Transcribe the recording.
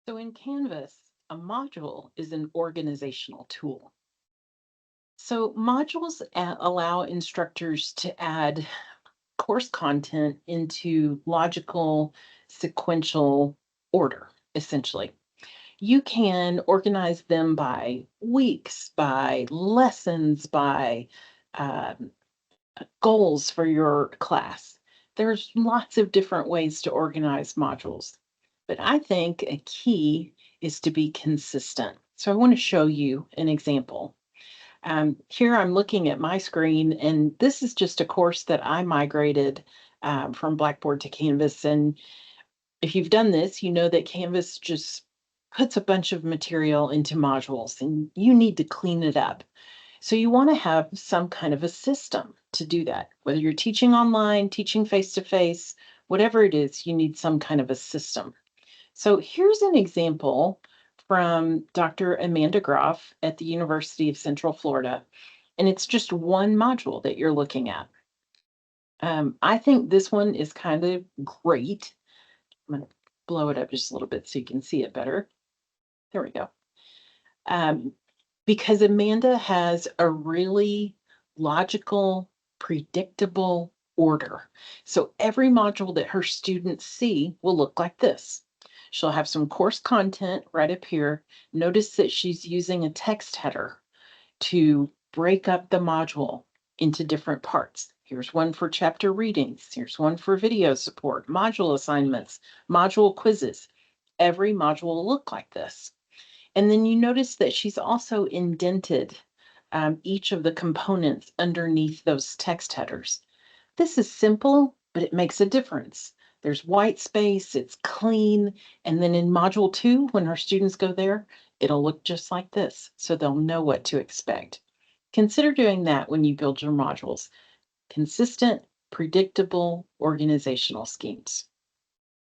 So in Canvas, a module is an organizational tool. So modules allow instructors to add course content into logical, sequential order, essentially. You can organize them by weeks, by lessons, by um, goals for your class. There's lots of different ways to organize modules, but I think a key is to be consistent. So I want to show you an example. Here I'm looking at my screen, and this is just a course that I migrated from Blackboard to Canvas. And if you've done this, you know that Canvas just puts a bunch of material into modules, and you need to clean it up. So you want to have some kind of a system to do that. Whether you're teaching online, teaching face to face, whatever it is, you need some kind of a system. So here's an example from Dr. Amanda Groff at the University of Central Florida. And it's just one module that you're looking at. I think this one is kind of great. I'm going to blow it up just a little bit so you can see it better. There we go. Um, because Amanda has a really logical, predictable order. So every module that her students see will look like this. She'll have some course content right up here. Notice that she's using a text header to break up the module into different parts. Here's one for chapter readings. Here's one for video support, module assignments, module quizzes. Every module will look like this. And then you notice that she's also indented each of the components underneath those text headers. This is simple, but it makes a difference. There's white space, it's clean, and then in module 2, when our students go there, it'll look just like this, so they'll know what to expect. Consider doing that when you build your modules. Consistent, predictable organizational schemes.